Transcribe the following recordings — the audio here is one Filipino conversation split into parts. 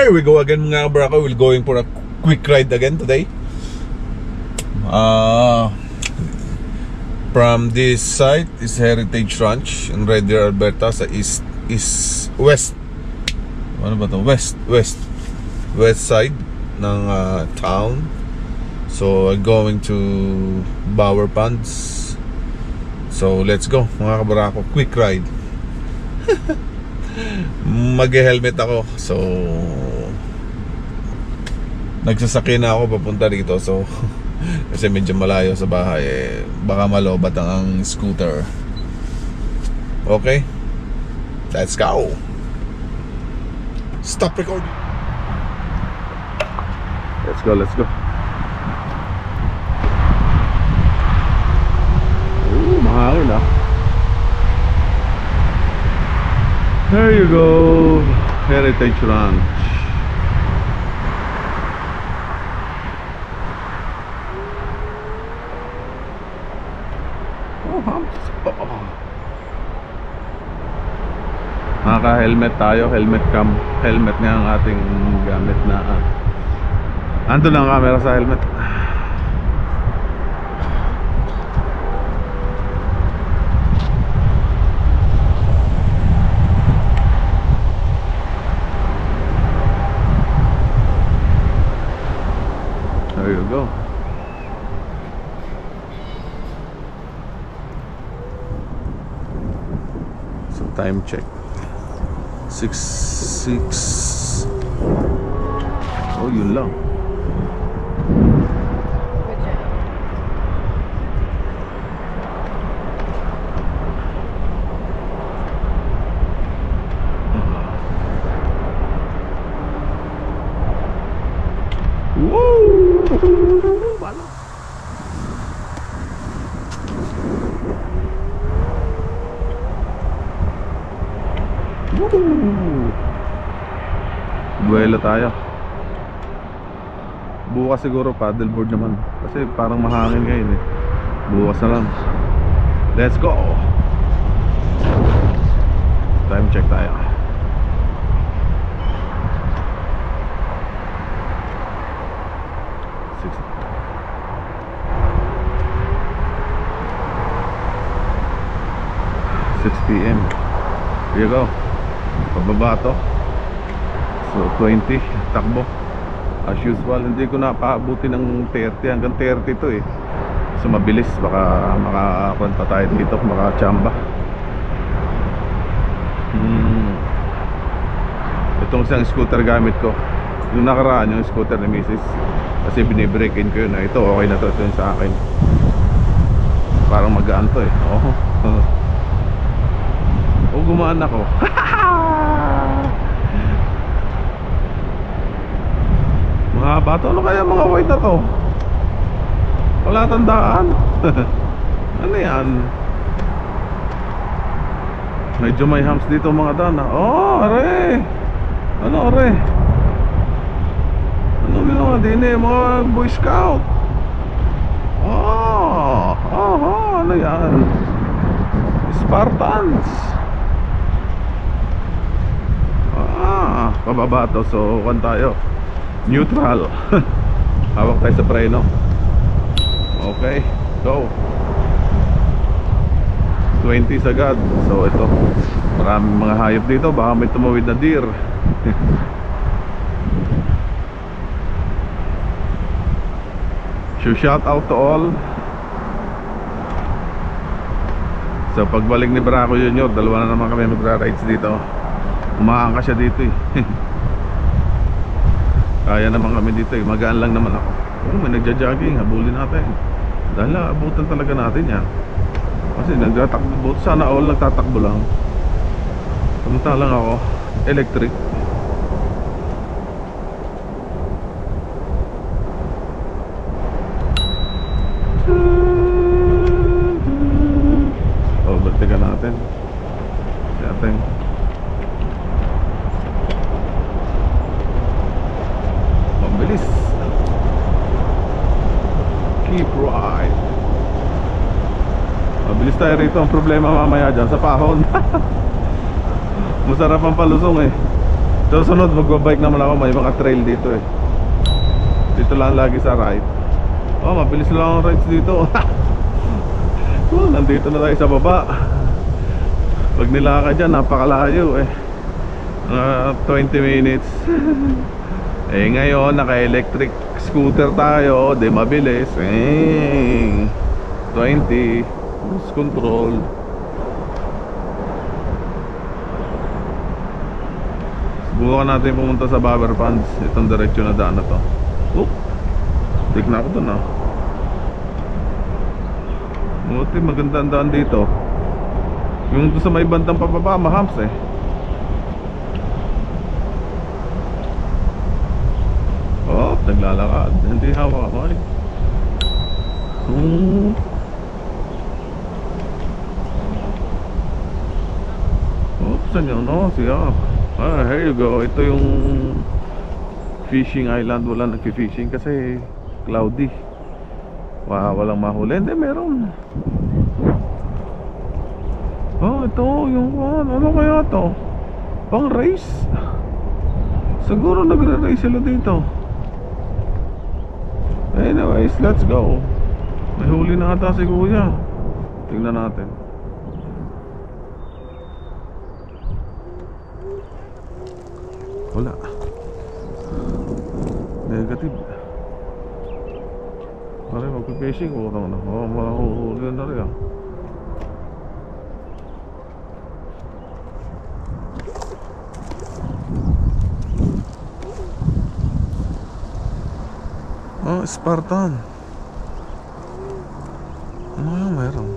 Here we go again mga kabrako. We're going for a quick ride again today. From this site is Heritage Ranch in Red Deer, Alberta. Sa west. Ano ba to? West side ng town. So I'm going to Bower Ponds. So let's go mga kabrako. Quick ride. Mag-helmet ako. So nagsasakay na ako papunta dito. So kasi medyo malayo sa bahay, baka malobat ang scooter. Okay, let's go. Stop recording. Let's go. Mahangin ah. There you go, Heritage Ranch. Naka-helmet tayo, helmet cam. Helmet nga ang ating gamit na ando lang ang camera sa helmet. There you go. So time check 6:06. Oh, yun lang. Buwelo tayo. Bukas siguro paddleboard naman. Kasi parang mahangin ngayon eh. Bukas na lang. Let's go. Time check tayo. Six PM. Here you go. Pababa to. So 20 takbo as usual. Hindi ko napaabuti ng 30 hanggang 30 to eh. So mabilis, baka makapunta tayo dito, makachamba. Itong isang scooter gamit ko. Yung nakaraan yung scooter ni Mrs. Kasi binibreak in ko yun. Ito okay na to, ito yung sa akin. Parang magaan to eh. Oh, gumaan ako. Mga bato, ano kaya mga white na to? Wala tandaan. Ano yan? Medyo may humps dito mga dana. Oh, are. Ano are? Ano ginawa din eh, mga Boy Scout. Ano yan? Spartans. Pababa to, so kan tayo neutral. Hawak tayo sa preno. Okay, go. 20 sagad. So ito, maraming mga hayop dito. Baka may tumawid na deer. So shout out to all. So pagbalik ni Braco Junior, dalawa na naman kami magra-rides dito. Umaangka siya dito eh. Kaya naman kami dito eh. Magaan lang naman ako. May nagja-jogging, habulin natin. Dahil abutan talaga natin yan. Kasi nagtatakbo, sana all nagtatakbo lang. Samantalang ako electric. Oh, balikan natin. Natin. Mabilis. Keep right. Mabilis tayo rito. Ang problema mamaya dyan sa pahon. Masarap ang palusong eh. Ito Susunod magbabike naman ako, may mga trail dito eh. Dito lang lagi sa ride. Oh, mabilis lang ang rides dito. Oh, nandito na tayo sa baba. Pag nilakad dyan, napakalayo eh. 20 minutes. Eh ngayon, naka-electric scooter tayo. Di mabilis. 20. Cruise control. Subukan natin pumunta sa Bower Ponds. Itong diretsyo na daan na to. Tik na ako dun ah. Buti maganda ang daan dito. Yung doon sa may bandang pababa, mahams eh. Oh, naglalakad. Hindi hawak ako eh. Oh, saan yun? Oh, siya. Ah, here you go. Ito yung fishing island. Wala nagpi-fishing kasi cloudy. Walang mahuli. Hindi, meron. Oh, ito yung ano kaya to? Pang race? Siguro nagre-race sila dito. Anyways, let's go. May huli na ata si kuya. Tingnan natin. Wala. Negative. Pare, magpipishing ko na. Oh, mahuhuli na rin ah. Oh, Spartan. Ano yung meron?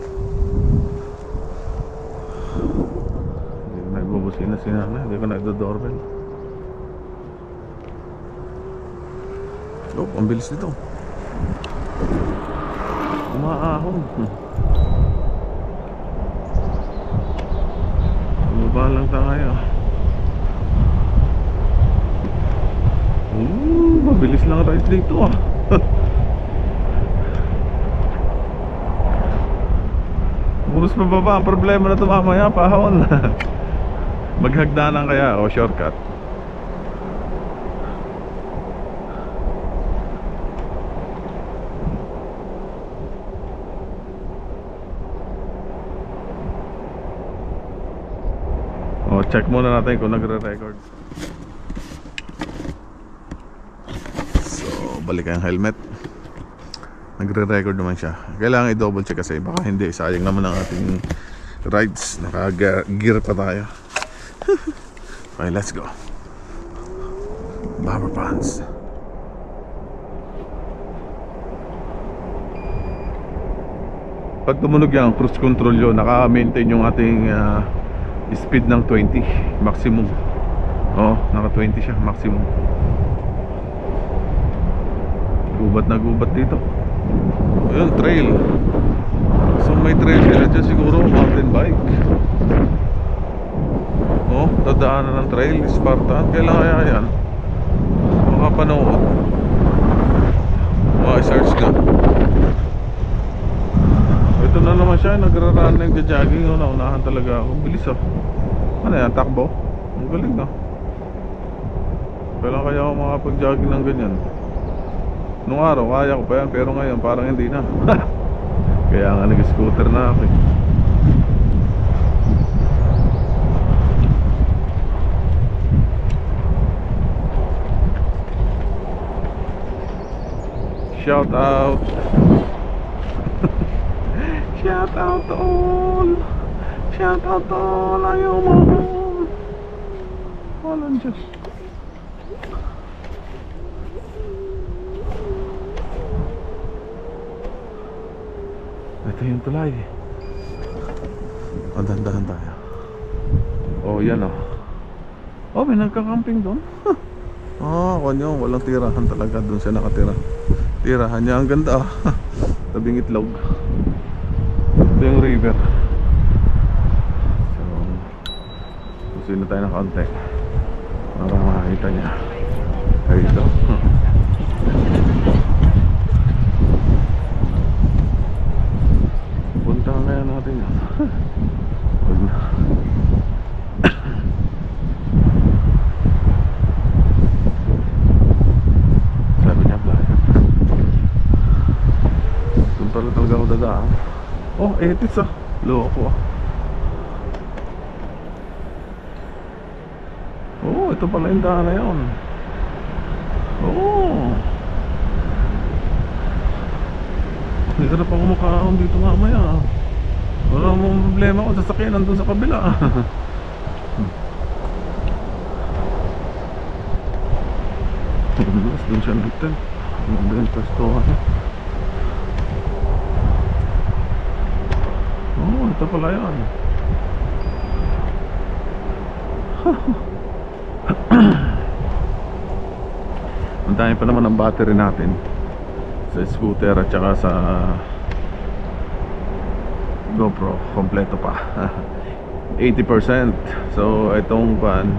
Hindi ko nagbubusin na si nanay. Hindi ko nagdo-doorbell. Oh, ang bilis nito. Umaahon. Bumaba lang tayo. Mabilis lang ride dito ah. Puros pababa. Ang problema na ito mamaya, pahon. Maghagdanan kaya o shortcut. O, check muna natin kung nagre-record. Balik ang helmet. Nagre-record naman siya. Kailangan i-double check kasi baka hindi, sayang naman ang ating rides. Naka-gear pa tayo. Okay, let's go. Bower Ponds. Pag tumunog yan, cruise control yun, naka-maintain yung ating speed ng 20 maximum. Oh, naka 20 siya maximum. Gubat na gubat dito. Ayun, trail. So may trail nila dyan, siguro mountain bike. Oh, dadaanan ng trail, Spartan. Kailan kaya yan? Makapanood. Search ka. Ito na naman siya, nagra-running, jogging. Naunahan talaga ako. Bilis ah. Ano yan, takbo? Ang galing ah. Kailan kaya ako makapag-jogging ng ganyan? Nung araw, kaya ko pa yan, pero ngayon parang hindi na. Kaya nga nag-scooter na ako eh. Shout out. Shout out to all. Shout out to all. Ayaw mo. Walang Diyos. Ito yung tulay. O, dahan-dahan tayo. O, yan o. O, may nagkakamping doon. Kanyo, walang tirahan talaga. Doon siya nakatira. Tirahan niya, ang ganda ah. Tabing itlog. Ito yung river. So, susunod na tayo ng kaunti para makakita niya. Ay, ito. Punta kaya natin yan. Huwag na. pala talaga ako dadaan. Oh, etis ah. Loko ah. Oh, ito pala yung daan na yun. Oh, hindi ka na pa kumakaon dito mamaya. Wala mong problema kung sasakyan nandun sa kabila. Doon siya natin. Doon yung pwestuhan. Oh, ito pala yan. Ang dami pa naman ang battery natin sa scooter at saka sa GoPro. Kompleto pa. 80%. So itong van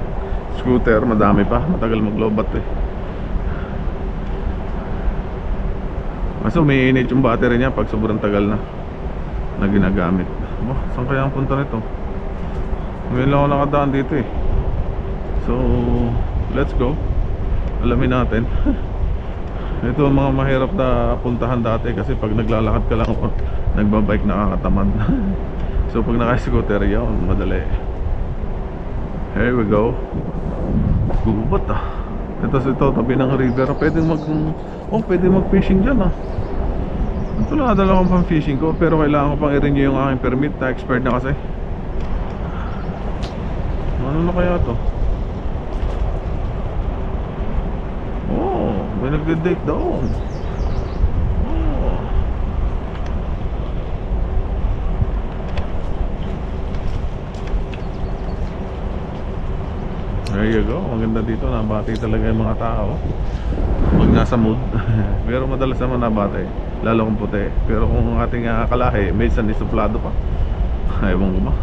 scooter madami pa. Matagal mag-lobat eh. Kaso umiinit yung battery niya pag sobrang tagal na ginagamit. Oh, saan kaya ang punta nito? Ngayon lang ako nakadaan dito eh. So let's go. Alamin natin. Ito ang mga mahirap na puntahan dati kasi pag naglalakad ka lang o nagbabike nakakatamad. So pag naka-scooter yun, madali. Here we go. Gubat ah. Ito tabi ng river. Pwedeng mag-fishing dyan ah. Ito lang nadala akong pang fishing ko, pero kailangan ko pang i-renew yung aking permit. Na expert na kasi. Ano na kaya to? Oh, may nagde-date doon. Oh. There you go. Maganda dito. Nabati talaga yung mga tao. Pag nasa mood. Pero madalas naman nabati. Lalo kung puti. Pero kung ating kalahi, minsan isuplado pa. Ewan ko ba.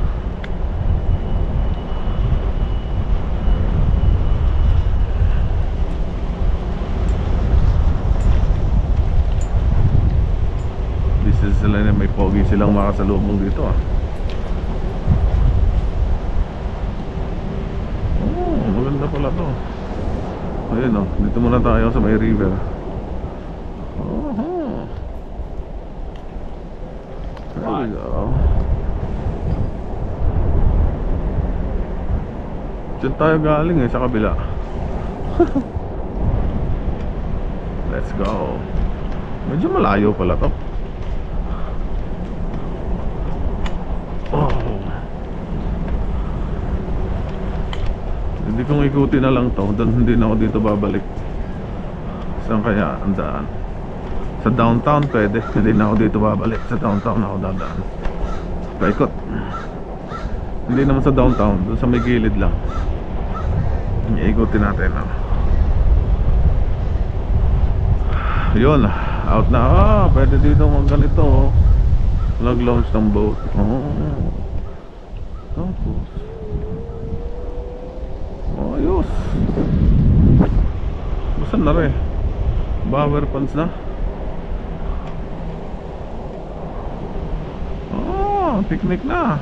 Sila na may pogi silang makasalubong dito ah. Oh, maganda pala to. Ayun oh, dito muna tayo sa may river. Oh, there we go. Diyan tayo galing eh, sa kabila. Let's go. Medyo malayo pala to. Hindi kong ikutin na lang to, dan hindi na ako dito babalik. Saan kaya ang daan? Sa downtown pwede, hindi na ako dito babalik. Sa downtown ako dadaan. Paikot. Hindi naman sa downtown, doon sa may gilid lang. Iikutin natin no? Yun, out na. Pwede dito mag ganito. Nag-launch ng boat. Tapos ayos. Basta na rin. Bower pants na. Picnic na.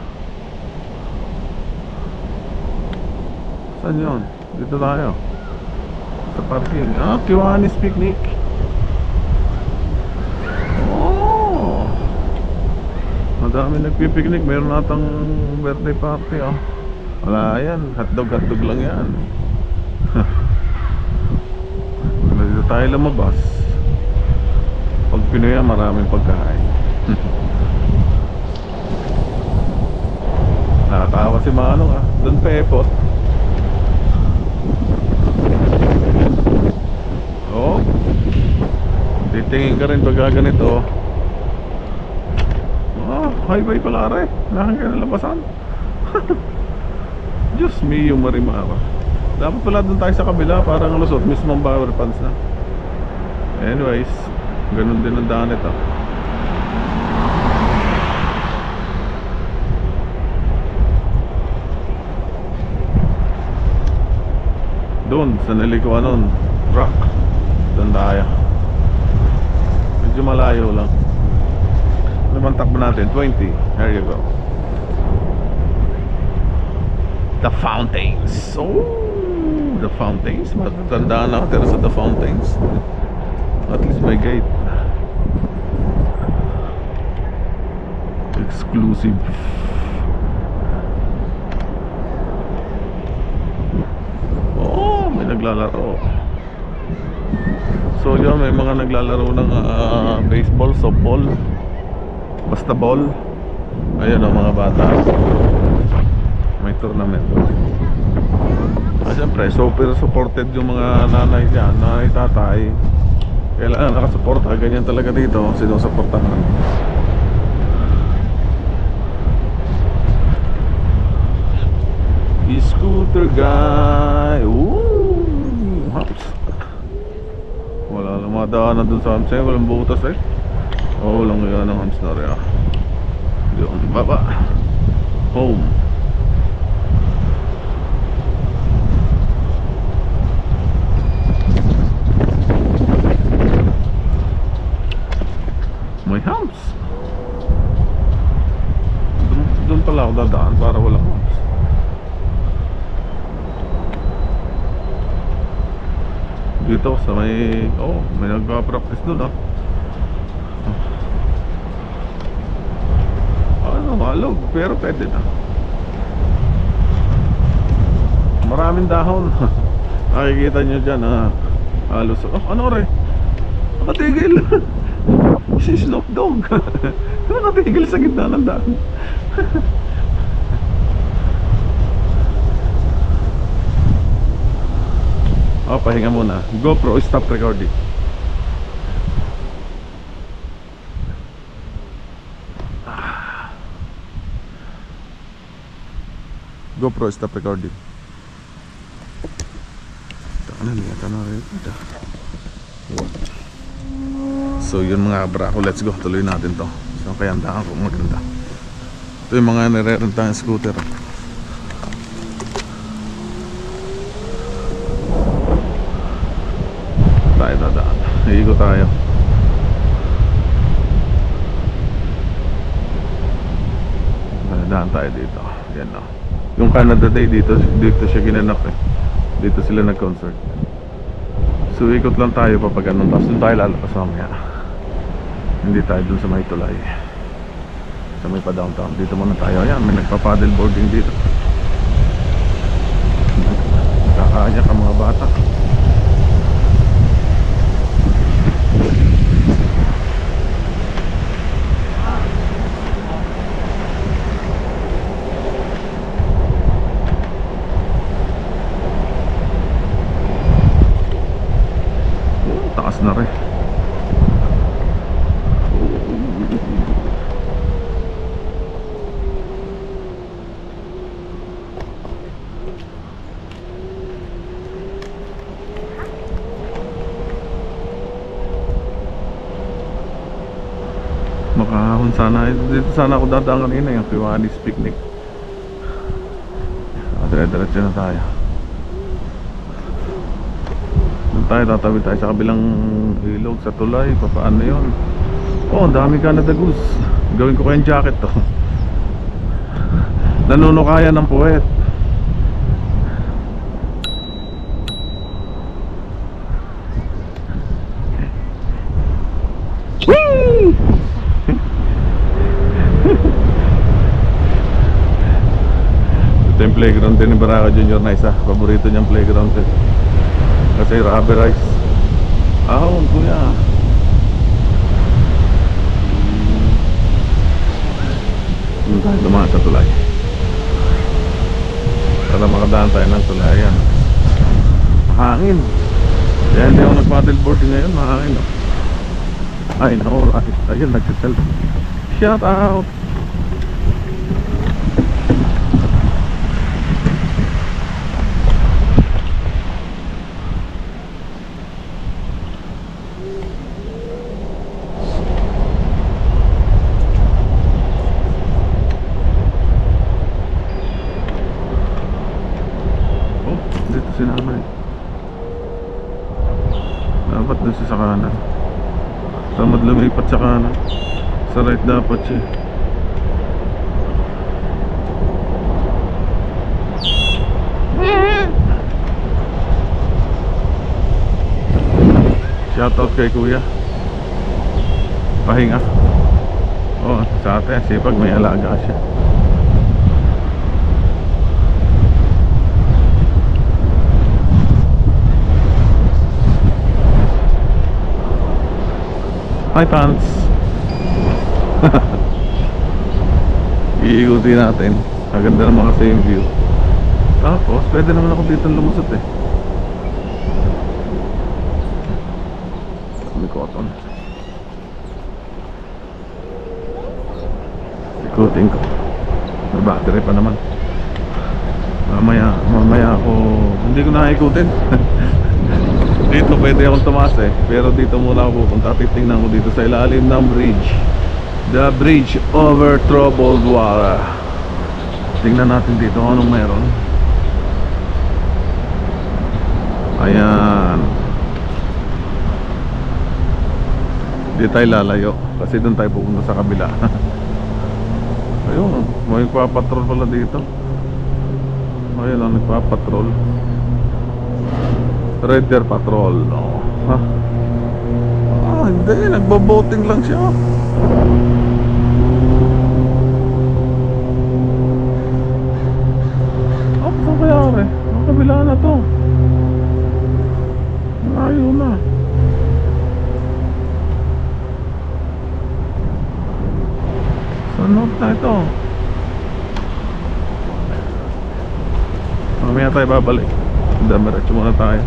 Saan yun? Dito tayo sa parking. Kiwanis picnic. Madami nagpipiknik. Meron natang birthday party oh. Wala yan, hotdog lang yan. Dito tayo lumabas. Pag Pinoy maraming pagkain. Nakatawa si Manong ah. Doon pepot. Oh, titingin ka rin pag ganito. Highway pala rin. Nakakalabasan. Diyos me, yung marimara. Dapat pala doon tayo sa kabila. Parang lusot, mismong bower pants na. Anyways, ganun din ang daan ito. Doon, sa nalikuan nun, rock. Doon tayo. Medyo malayo lang. Naman takbo natin, 20. There you go. The fountains. Oh, the fountains. Matandaan na ako sa the fountains. At least may gate. exclusive. Oh, may naglalaro. So yun, may mga naglalaro ng baseball, softball, basta ball. Ayun o, mga bata. May tournament. Siyempre, super supported yung mga nanay dyan, nanay, tatay. Kailangan nakasuporta, ganyan talaga dito, sinusuportahan. E-scooter guy. Ooh, hops. Wala lang madaanan dun sa hams eh, walang butas eh. Oh, walang yan ng hams na rin. Doon, baba. Home. May humps. Doon pala ako dadaan para walang humps. Dito sa may... Oh, may nagpa-practice doon Ano, malog, pero pwede na. Maraming dahon. Nakikita nyo dyan halos. Oh, ano rin? Nakatigil. Si Snoop Dogg. Nakatigil sa gitna ng daan. Oh, pahinga muna. GoPro, stop recording. GoPro, stop recording. So yun mga brako, let's go. Tuloy natin to. So kaya ang daan ko maganda. Ito yung mga nire-rentang scooter. Tayo dadaan. Iikot tayo. Daan tayo dito. Yan o. Yung Canada Day dito siya ginanap eh. Dito sila nag-concert. So ikot lang tayo papag anong, tapos dun tayo lalakas mamaya. Hindi tayo dun sa may tulay, sa may pa downtown. Dito muna tayo. Ayan, may nagpa-paddle boarding dito. Kakaanya ka mga bata. Taas na rin. Makahon sana. Dito sana ako dadaan kanina, yung Kiwanis Picnic. Dire-diretso na tayo. Doon tayo, tatawid tayo sa kabilang ilog, sa tulay. Paano yun? Oh, dami Canada Goose. Gawin ko kayong jacket to. Nanunukaya ng puwet. Whee! Ito yung playground din ni Baraka Junior na isa. Paborito niyang playground din. Kasi rubberized. Ahon kuya. Doon tayo dumaan sa tulay. Para makadaan tayo ng tulay. Ayan. Mahangin. Kaya hindi ako nag-paddleboarding ngayon. Mahangin Ay no, ayun nagsiselfie. Shout out. Sinama dapat doon sa kanan. Tamad lumipat sa kanan. Sa right dapat siya. Shoutout kay kuya. Pahinga. Oh, sa ate, sipag, may alaga siya. Hi, Pants. Iikutin natin. Maganda naman kasi yung view. Tapos, pwede naman ako dito lumusot eh. May cotton. Ikutin ko. May battery pa naman. Mamaya ako, hindi ko na ikutin. Dito pwede akong tumaas eh. Pero dito muna ako pupunta. Titingnan ko dito sa ilalim ng bridge. The bridge over troubled water. Tingnan natin dito kung anong meron. Ayan. Hindi tayo lalayo kasi doon tayo pupunta sa kabila. Ayun, may nagpapatrol pala dito. Ayun lang, nagpapatrol. Red Deer Patrol. Oh. Ha? Ah, hindi, nagbo-boating lang siya. Oh, saan kaya rin? Ang kabila na to. Ayaw na. Sunod na ito. Mamaya tayo babalik. Damiretso muna tayo.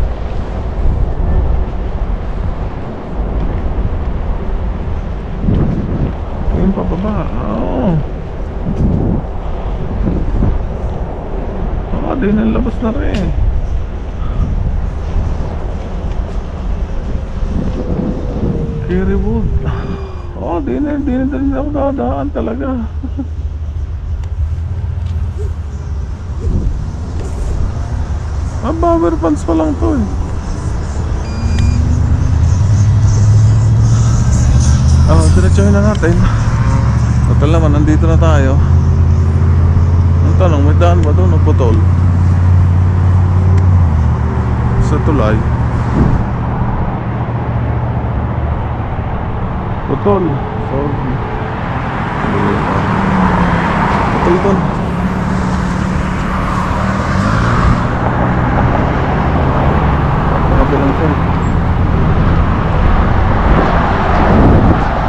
Yung pababa. Oo. Oo, di na labas na rin. Kirrywood. Oo, di na ako dadaan talaga. Bower pants pa lang to eh. Diretsuhin na natin. Total naman, nandito na tayo. Ang tanong, may daan ba doon o putol? Sa tulay putol. Sorry. Putol doon.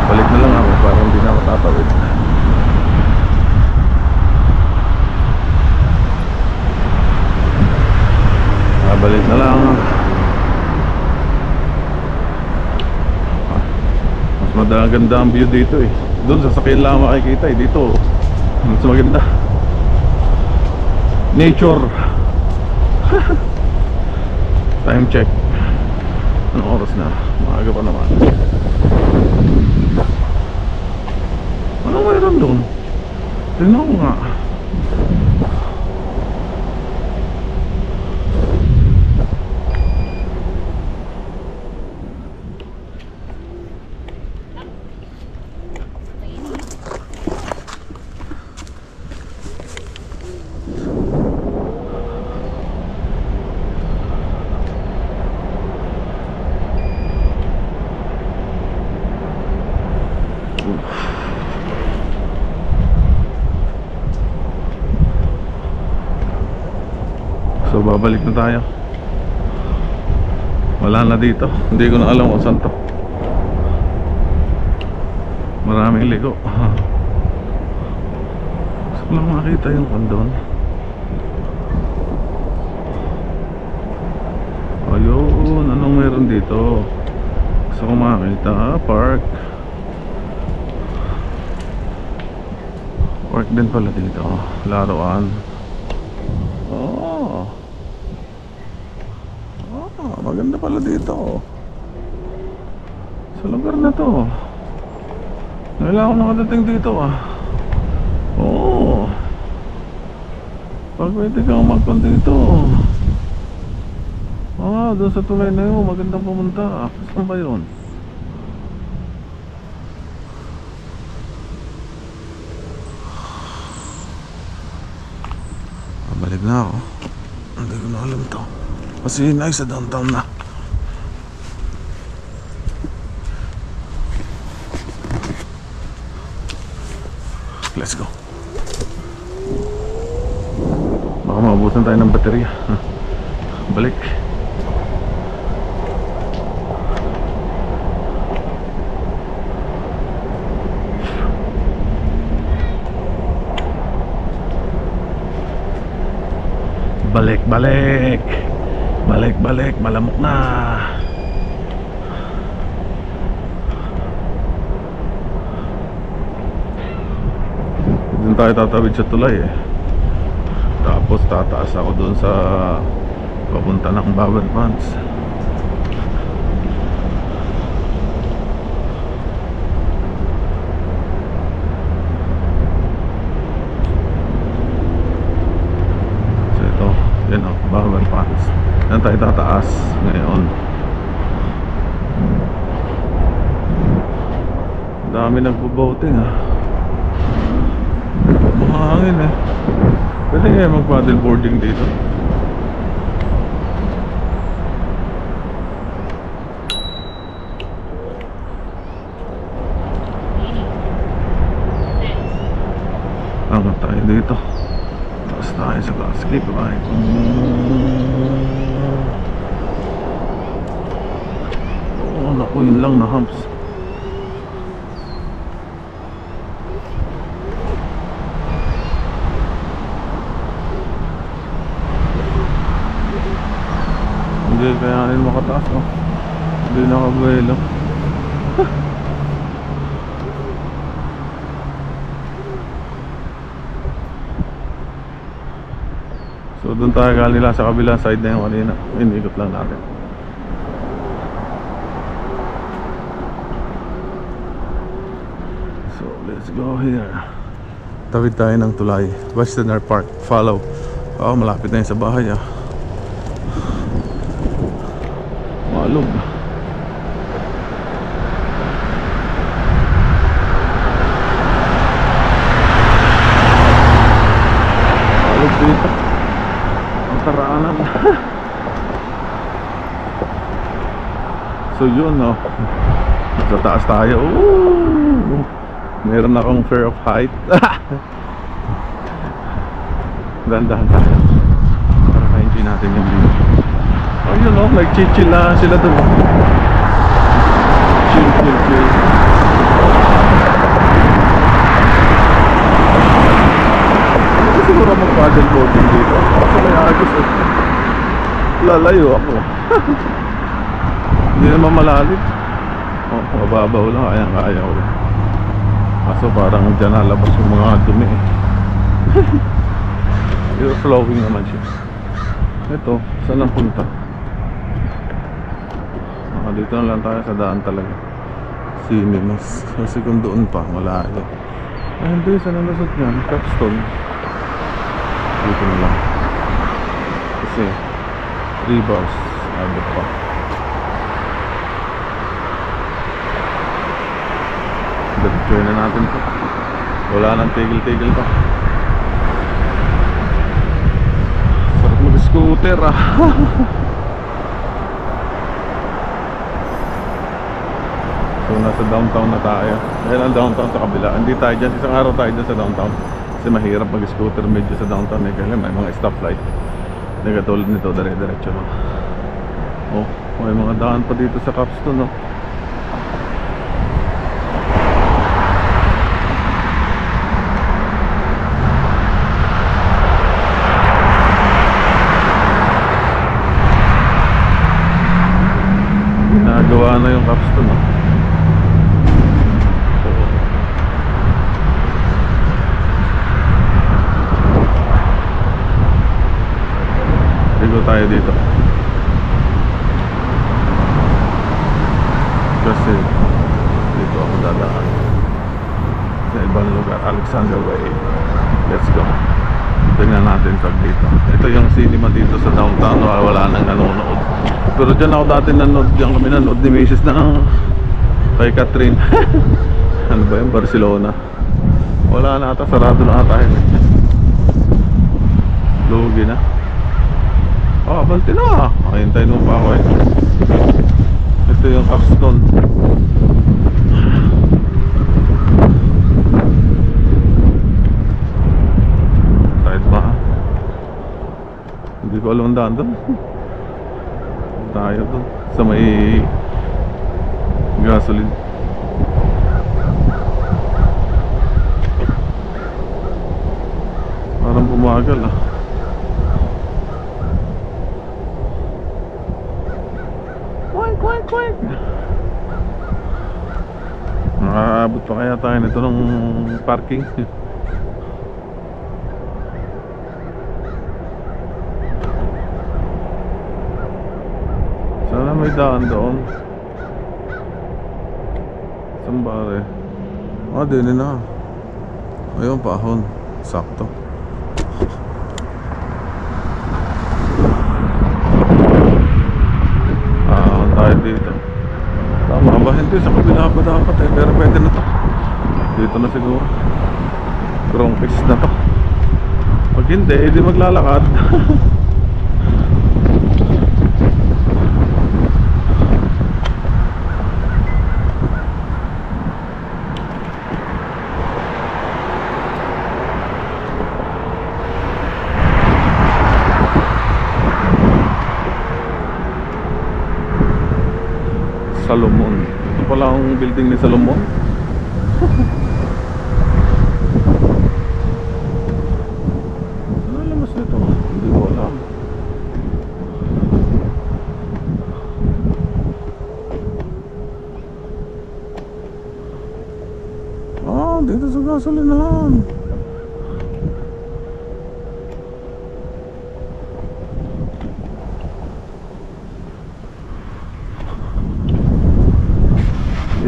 Balik na lang ako para hindi na ako tatawid. Balik na lang. Mas maganda ang view dito eh. Doon sa sakyan lang makikita eh. Dito mas maganda. Nature. Time check. Anong oras na? Maaga pa naman. Anong mayroon doon? Tingnan ko nga. So babalik na tayo. Wala na dito. Hindi ko na alam kung saan to. Maraming ligo. Gusto ko lang makita yung kondon. Ayun, anong meron dito? Gusto ko makita. Park. Park din pala dito. Laruan. Maganda pala dito. Sa lugar na to. Ngayon ako nakadating dito ah. Oo. Pag pwede kang magpun dito. Doon sa tulay na yun. Magandang pumunta. Saan ba yun? Balik na ako. Hindi ko na alam to. Kasi nice sa downtown na. Let's go. Baka maubusan tayo ng baterya. Balik. Balik, balik. Balik, balik. Malamok na. Doon tayo tatawid sa tulay eh. Tapos tataas ako doon sa papunta ng Bower Ponds. So ito, yan o, Bower Ponds. Yan tayo tataas ngayon. Dami nagpo-boating ha. Mahangin eh. Pwede nga mag-paddle boarding dito. Angat tayo dito. Tapos tayo sa gas clip right. Oh naku, yun lang na humps. Hindi kayanin makataas oh. Hindi nakabuelo. So doon tayo kanila sa kabilang side na yung kanina. Inikot lang natin. So let's go here. Tawid tayo ng tulay. Westerner Park. Follow. Oh, malapit na yun sa bahay ah. Malog. Malog dito. Ang taraanan. So yun no. Sa taas tayo. Ooh. Meron akong fear of height. Dahan-dahan tayo para ma-enjoy natin yung view. Oh yun o, nag-chill na sila doon. Chill. Hindi siguro mag-paddle boarding dito. Kasi may agos eh. Lalayo ako. Hindi naman malalim. Oh, mababaw lang, kaya ko lang. Kaso parang dyan nalabas yung mga dumi eh. Yung flowing naman siya. Ito, saan ang punta? Dito na lang tayo sa daan talaga. Cinemas. Kasi kung doon pa, malayo. Ay hindi, saan ang lusot niyan? Capstone. Dito na lang. Kasi 3 bars. Abot pa. Dagjoy na natin pa. Wala nang tigil-tigil pa. Sarap mag-scooter ah. So nasa downtown na tayo. Ayan ang downtown sa kabila. Hindi tayo dyan. Isang araw tayo dyan sa downtown. Kasi mahirap mag-scooter medyo sa downtown eh. Kaya may mga stoplight. Hindi katulad nito, dire-diretso lang. Oh, may mga daan pa dito sa Capstone oh. Ginagawa na yung Capstone oh. Tayo dito kasi dito ako dadaan sa ibang lugar. Alexander Way. Let's go. Tingnan natin pag dito. Ito yung cinema dito sa downtown. Wala nang nanonood. Pero dyan ako dati nanood. Diyan kami nanood ni Mrs. na kay Catherine. Ano ba yung Barcelona? Wala na ata. Sarado na ata yun. Lugi na. Oh, abanti na. Hintayin mo pa ako eh. Ito yung Capstone. ang daan doon. Tayo doon sa may gasoline. Parang bumagal ah. Quack. Nakakaabot pa kaya tayo nito ng parking? Sana may daan doon. Saan ba rin? Din na. Ayun, pahon. Sakto. Tayo dito. Tama ba? Hindi, sa kabila pa dapat eh. Pero pwede na to. Dito na siguro. Grongkis na to. Pag hindi, edi maglalakad. Salomon. Ito pala ang building ni Salomon. Ano lamas nito? Hindi ko alam. Dito sa gasolinahan.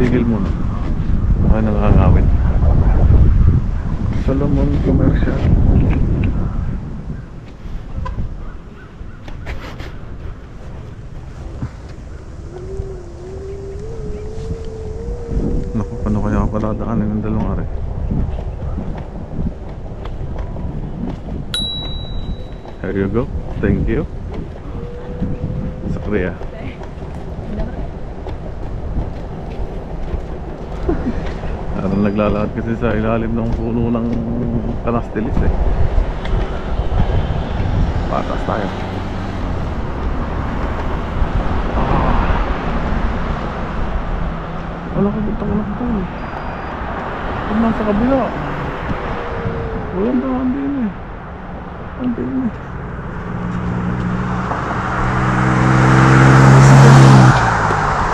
Tigil muna. Baka nakakawin. Salomon Commercial. Naku, paano kaya ako paladaanin ng dalawang ari? Here you go. Thank you. Sakriya. Parang naglalakad kasi sa ilalim ng puno ng kanastilis eh. Patas tayo. Wala ka punta ko na ito eh. Kung nasa kabila walang daan din eh. Andin eh.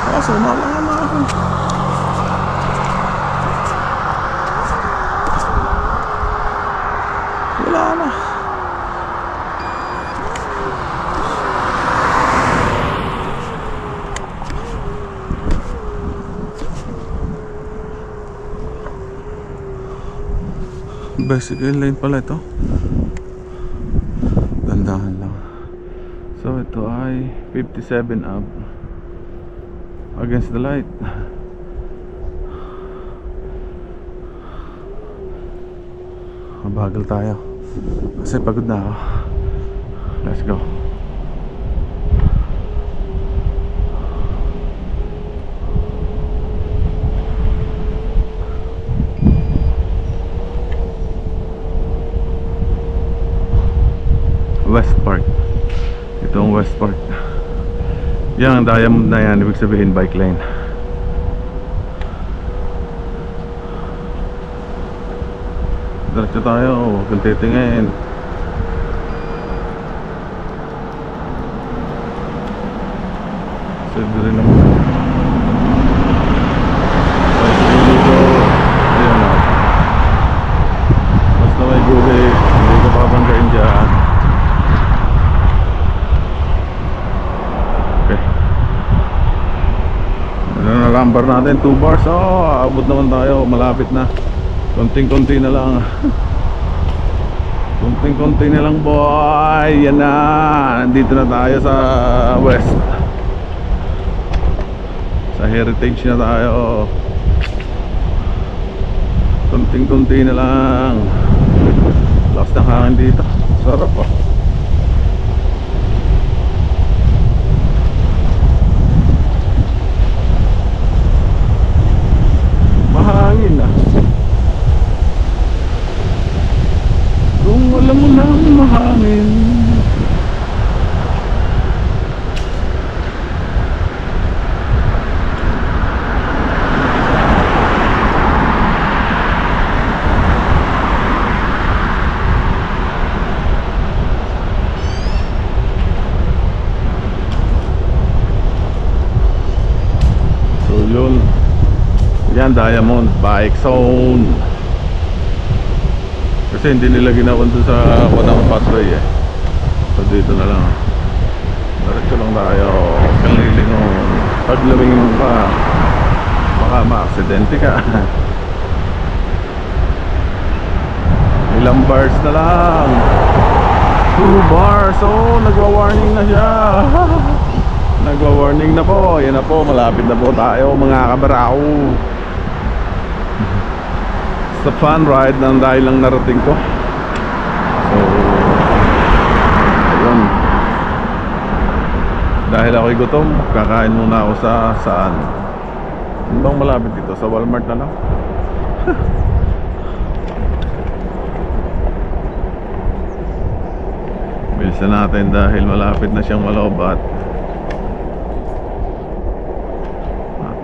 Kaso nalangan na ako. Wala na. Bicycle lane pala ito. Dandahan lang. So ito ay 57 up against the light. Mabagal tayo kasi pagod na ako. Let's go. West Park. Ito ang West Park. Yan ang diamond na yan, ibig sabihin bike lane. Diretso tayo, huwag kang titingin. Sige rin naman. Ayan na. Basta may guhit, hindi ka babanggain dyan. Okay. Nalambar natin 2 bars. Abot naman tayo, malapit na. Konting-konti na lang. Konting-konti na lang boy. Yan na. Nandito na tayo sa West. Sa Heritage na tayo. Konting-konti na lang. Lakas ng hangin dito. Sarap ah. Mahangin ah. Kung alam mo lang mahangin, Diamond Bike Zone. Kasi hindi nila ginawan doon sa Wanang Pathway eh. So dito na lang. Diretso lang tayo. Kalilingon. Pag lumingin ka, baka ma-aksidente ka. Ilang bars na lang. 2 bars. Oh, nagwa-warning na siya. Nagwa-warning na po. Yan na po, malapit na po tayo mga kabarao. Sa fun ride ng dahil lang narating ko. So ayun, dahil ako'y gutom, kakain muna ako sa saan? Ano bang malapit dito? Sa Walmart na lang. Bilisan natin dahil malapit na siyang malobat.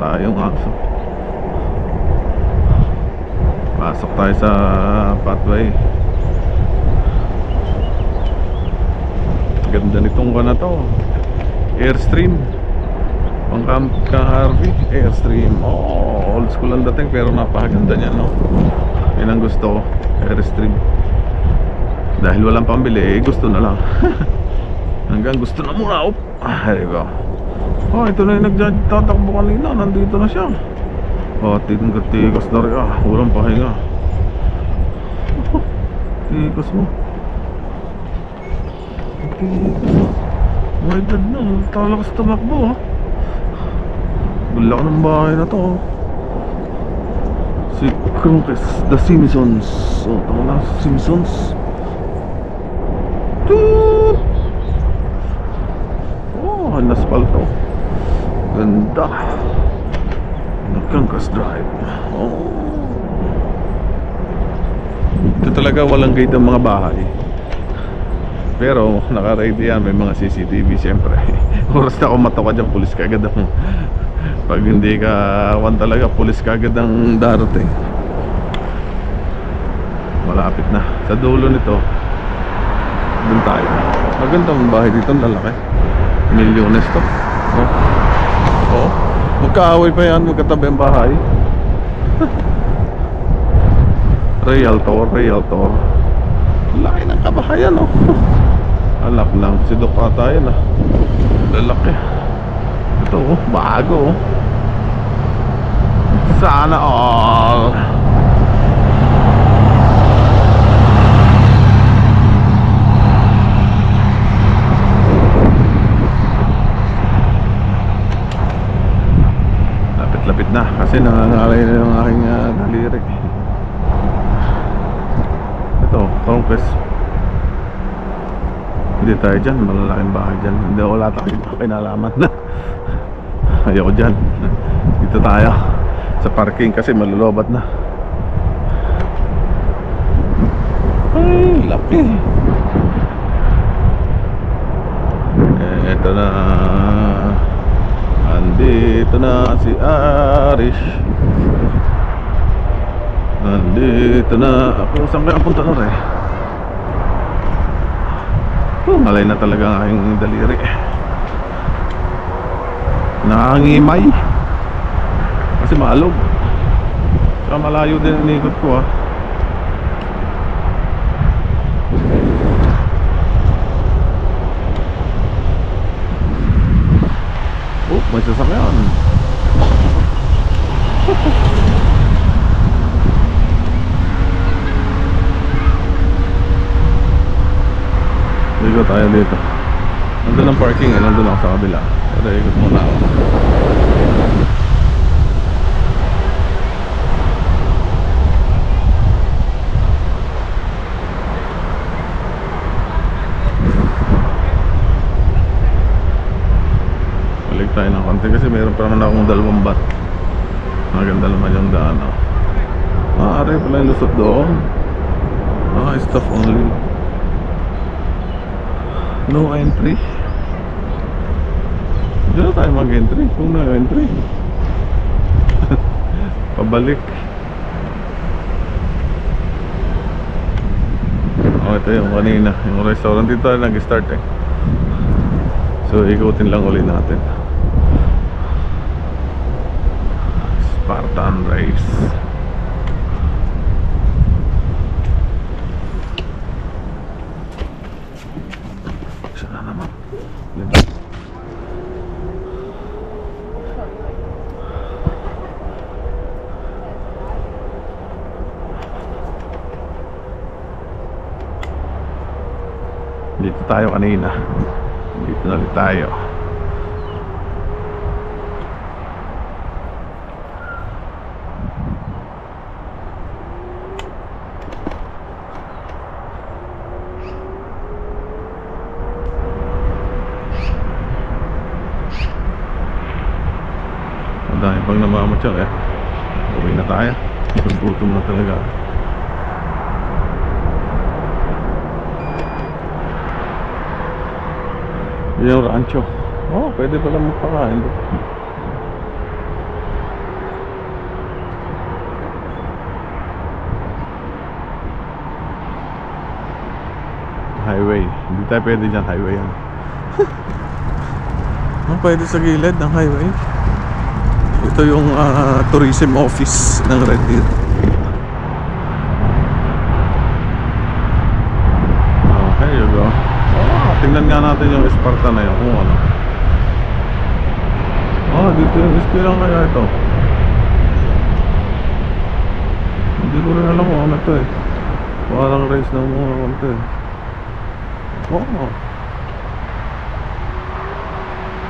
Tayong aso. Pasok tayo sa pathway. Ganda nitong na to. Airstream. Pang RV Airstream. Oh, old school ang dating pero napakaganda niya, no? Yan ang gusto ko, Airstream. Dahil walang pambili, gusto na lang. Hanggang gusto na muna. There you go. Oh, ito na yung nagtatakbo kanina. Nandito na siya. Oh, tigas na rin. Walang pahinga. Tigas mo. My God na. Talakas tumakbo. Gula ka ng bahay na to. Si Kronkes, The Simpsons. Oh, tama na, Simpsons. Oh, naspalto. Ganda. Kronkes Drive. Oh. Ito talaga walang gate ang mga bahay. Pero naka-ready yan, may mga CCTV siyempre. Oras na kumato ka dyan, pulis ka agad ang... Pag hindi ka awan talaga, pulis ka agad ang darating. Malapit na. Sa dulo nito, doon tayo. Magandang bahay dito, ang lalaki. Milyones to. Oh. Oh. Magkaaway pa yan, magkatabi ang bahay. Realtor, Realtor. Laki ng kabahayan, oh. Alak lang, si Doc ata yan, ah. Lalaki. Ito, oh, bago, oh. Sana all. Lapit na kasi nangangalay na yung aking daliri. Ito, Kronkes. Hindi tayo dyan, malalaking bahay dyan. Hindi, wala tayo kinalaman na. Ayoko dyan. Dito tayo sa parking kasi malulubat na. Ay, laki. Ito na. Andito na si Arish. Nandito na ako. Saan kaya punta na rin? Malay na talaga ang aking daliri. Nakangimay kasi maalog. Saka malayo din ang ikot ko, ah. Oh, may sasakyan. Ikot tayo dito. Nandun ang parking, eh. Nandun ako sa kabila. Pero ikot muna ako. Balik tayo ng konti kasi meron pa naman akong 2 bat. Maganda naman yung daan, oh. Maaari pala yung lusot doon. Staff only. No entry. Diyan na tayo mag-entry. Kung na-entry pabalik. Oh, ito yung kanina, yung restaurant dito na nag-start, eh. So ikutin lang ulit natin. Spartan race. Sana naman. Dito tayo kanina. Dito na ulit tayo. Madami pang namamatsyag eh. Uwi na tayo. Gutom na talaga. Yung rancho. Oh, pwede pala magpakain doon. Highway. Hindi tayo pwede dyan, highway yan. Oh, pwede sa gilid ng highway. Ito yung tourism office ng Red Deer. Okay, you go. Tingnan nga natin yung Spartan na yun, kung ano. Dito yung lang kaya ito. Hindi ko rin alam kung ano ito eh. Parang race ng mga konti eh.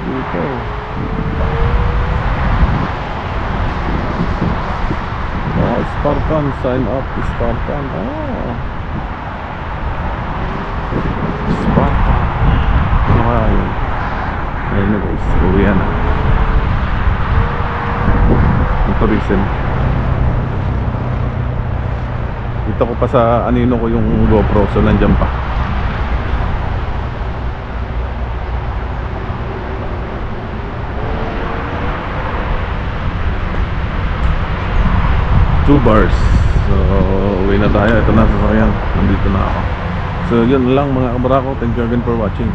Dito. Spartan, sign up to Spartan. Spartan. Ano kaya yun? Anyways, uwi na. Tourism. Dito ko pa sa anino ko yung GoPro, so nandyan pa. Two bars. So uwi na tayo. Ito na sasakyan. Nandito na ako. So yun lang mga kabarako. Thank you again for watching.